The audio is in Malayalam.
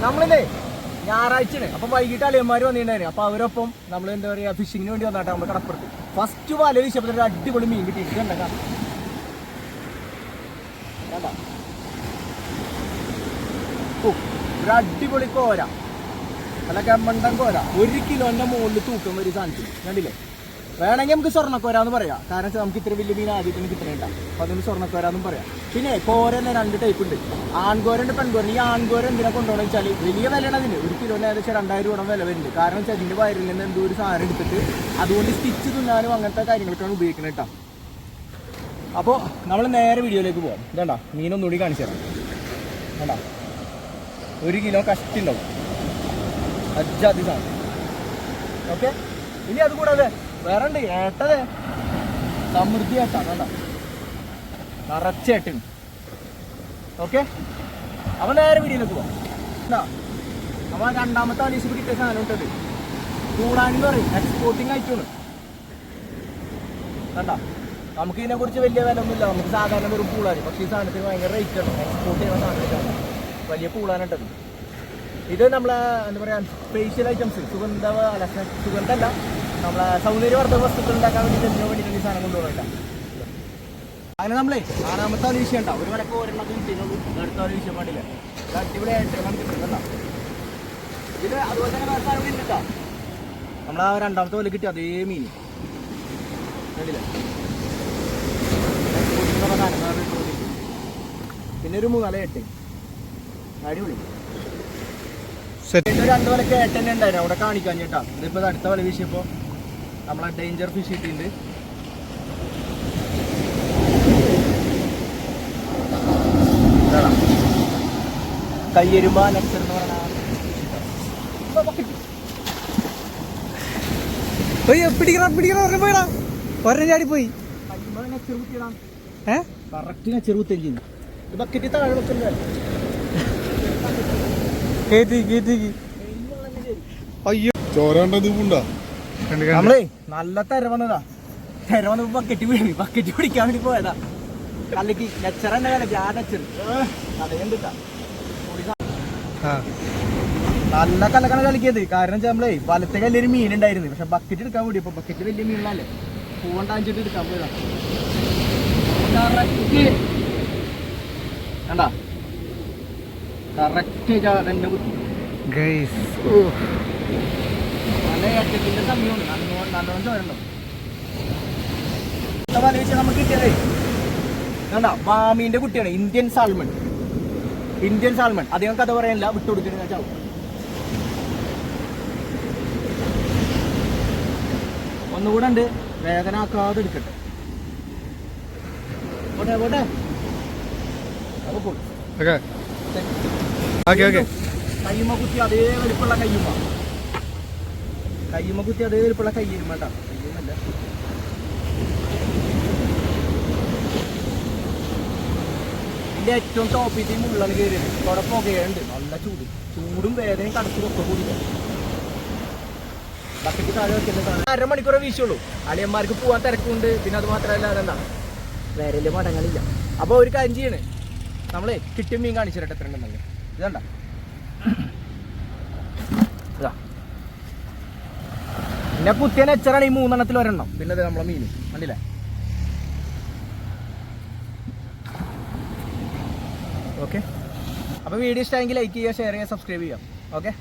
നമ്മളില്ലേ ഞായറാഴ്ചയാണ്. അപ്പം വൈകിട്ട് അളിയന്മാർ വന്നിട്ടുണ്ടായിരുന്നു. അപ്പോൾ അവരൊപ്പം നമ്മൾ എന്താ പറയുക ഫിഷിങ്ങിന് വേണ്ടി വന്നിട്ട് നമ്മൾ കടപ്പുറത്ത് ഫസ്റ്റ് വല വീശപ്പോൾ ഒരു അടിപൊളി മീൻ കിട്ടി. ഇത് കണ്ടോ ഒരു അടിപൊളി കോര, അല്ല കമ്മണ്ടൻ കോര. 1 കിലോന്റെ മുകളിൽ തൂക്കം ഒരു സാധനത്തിൽ കണ്ടില്ലേ. വേണമെങ്കിൽ നമുക്ക് സ്വർണ്ണക്കോരാന്ന് പറയാം. കാരണം വെച്ചാൽ നമുക്ക് ഇത്ര വലിയ മീൻ ആദ്യത്തിന് കിട്ടുന്നുണ്ടാവും. അപ്പോൾ അതുകൊണ്ട് സ്വർണ്ണക്കോരാന്നും പറയാം. പിന്നെ കോര തന്നെ 2 ടൈപ്പ് ഉണ്ട്, ആൺകോരുണ്ട് പെൺകോര. ഈ ആൺകോര എന്തിനാ കൊണ്ടുപോകണമെന്ന് വെച്ചാൽ വലിയ വിലയാണ് അതിന്. 1 കിലോന് ഏകദേശം 2000 രൂപ വില വരുന്നുണ്ട്. കാരണം വെച്ചാൽ അതിൻ്റെ വയറിൽ നിന്ന് എന്തോ ഒരു സാധനം എടുത്തിട്ട് അതുകൊണ്ട് സ്റ്റിച്ച് തിന്നാനും അങ്ങനത്തെ കാര്യങ്ങൾക്കാണ് ഉപയോഗിക്കുന്നത് കേട്ടോ. അപ്പോൾ നമ്മൾ നേരെ വീഡിയോയിലേക്ക് പോകാം. ഇതേണ്ട മീനൊന്നുകൂടി കാണിച്ചു തരാം. വേണ്ട 1 കിലോ കഷ്ടി ഉണ്ടാവും, അജാതി സാധനം. ഓക്കെ, ഇനി അതുകൂടാതെ വേറെ ഉണ്ട് ഏട്ടത് സമൃദ്ധി ഏട്ടാ. വേണ്ട നിറച്ചേട്ടൻ. ഓക്കെ, അവൻ നേരെ വീഡിയോയിലേക്ക് പോവാം. എന്താ നമ്മൾ 2ാമത്തെ അലീസ് കിട്ടിയ സാധനം ഇട്ടത് കൂടാനെന്ന് പറയും. എക്സ്പോർട്ടിങ് ആയിട്ടാണ്. വേണ്ട നമുക്ക് ഇതിനെക്കുറിച്ച് വലിയ വില ഒന്നുമില്ല. നമുക്ക് സാധാരണ വെറും പൂളാണ്. പക്ഷേ ഈ സാധനത്തിന് ഭയങ്കര റേറ്റ് ആണ്. എക്സ്പോർട്ട് ചെയ്യുന്ന സാധനത്തിലാണ് വലിയ പൂളാനിട്ടത്. ഇത് നമ്മളെ എന്താ പറയുക സ്പെഷ്യൽ ഐറ്റംസ്, സുഗന്ധമല്ല, നമ്മളെ സൗന്ദര്യവർദ്ധക വസ്തുക്കൾ ഉണ്ടാക്കാൻ വേണ്ടിയിട്ട് എന്തിനു വേണ്ടിയിട്ട് ഈ സാധനം കൊണ്ടുപോകില്ല. അങ്ങനെ നമ്മളെ 6ാമത്തെ അലീശ ഉണ്ടാവും. ഒരു വിലക്ക് ഒരെണ്ണം കിട്ടിയുള്ളൂ. അടുത്ത അലീശ പാടില്ല. അടിപൊളിയായിട്ട് കിട്ടുന്നുണ്ടോ. ഇത് അതുപോലെ തന്നെ വേറെ സാധനം കിട്ടിട്ടാ. നമ്മളാ 2ാമത്തെ വില കിട്ടി അതേ മീൻ കണ്ടില്ലേ. പിന്നെ ഒരു 3 8 അടിപൊളി. 2 വിലക്ക് 8 തന്നെ ഉണ്ടായിരുന്നു. അവിടെ കാണിക്കാൻ ചേട്ടാ. ഇതിപ്പോൾ അടുത്ത വില വീശിയപ്പോൾ നമ്മളെ ഡേഞ്ചർ ഫിഷ് കിട്ടിയിട്ടുണ്ട്. കയ്യരുമ്പ നെക്സർ എന്ന് പറഞ്ഞാൽ പോയിടാ ഒരെണ്ണം ചാടി പോയി. കറക്റ്റ് നെച്ചർ കുത്തം ചെയ്യുന്നു. ബക്കറ്റ് താഴെ വെക്കുന്നത് അയ്യോ ചോരണ്ടത് നമ്മളേ നല്ല തെര വന്നതാ. തെര വന്നപ്പോ ബക്കറ്റ് വീണി. ബക്കറ്റ് പിടിക്കാൻ വേണ്ടി പോയതാ. കലക്കി നെച്ചർ തന്നെ കലക്കി. ആ നെച്ചർ കലകണ്ടിട്ടാ നല്ല കലക്കണ കളിക്കിയത്. കാരണം വെച്ചാൽ നമ്മളേ വലത്തെ കല്ലൊരു മീൻ ഉണ്ടായിരുന്നു. പക്ഷെ ബക്കറ്റ് എടുക്കാൻ വേണ്ടി ഇപ്പൊ ബക്കറ്റ് വലിയ മീനുകളല്ലേ പൂവണ്ടാഞ്ചിട്ട് എടുക്കാൻ പോയതാ. കണ്ടാ കറക്റ്റ് തന്നെ കുത്തി. നല്ല ഏറ്റത്തിന്റെ സമയമുണ്ട്. നല്ലോണം ചോരണ്ടോ നമുക്ക് കിട്ടിയതേ. കണ്ടാ വാമീന്റെ കുട്ടിയാണ്. Indian salmon. അധികം കഥ പറയാനില്ല, വിട്ടുകൊടുക്കുന്ന ചാവും. ഒന്നുകൂടെ ഉണ്ട്, വേദന ആക്കാതെ എടുക്കട്ടെ. പോട്ടെ കയ്യുമ്മ കുത്തി അതേ വലിപ്പുള്ള കയ്യുമ്മ കുത്തി അതേ വലിപ്പുള്ള കയ്യുമ്മ. ഇതിന്റെ ഏറ്റവും ടോപ്പിൽ മുള്ളാണ് കയറിയത്. അവിടെ പുകയുണ്ട്, നല്ല ചൂടും വേദനയും കടച്ചിലൊക്കെ കൂടി. ബക്കറ്റ് താഴെ വെക്കുന്നത് 1/2 മണിക്കൂറേ വീശുള്ളൂ. അളിയന്മാർക്ക് പോകാൻ തിരക്കുണ്ട്. പിന്നെ അത് മാത്രമല്ല അതെന്താ വേറെ വലിയ മടങ്ങളില്ല. അപ്പോൾ ഒരു കാര്യം ചെയ്യണേ, നമ്മളെ കിട്ടിയ മീൻ കാണിച്ചിട്ട് എത്ര ഉണ്ടെന്നല്ലേ. ഇതണ്ട പിന്നെ കുത്തിയ നെച്ചറാണ് ഈ 3 എണ്ണത്തിൽ ഒരെണ്ണം. പിന്നെ അത് നമ്മളെ മീൻ കണ്ടില്ലേ. ഓക്കെ, അപ്പോൾ വീഡിയോ ഇഷ്ടമെങ്കിൽ ലൈക്ക് ചെയ്യുക, ഷെയർ ചെയ്യുക, സബ്സ്ക്രൈബ് ചെയ്യാം. ഓക്കെ.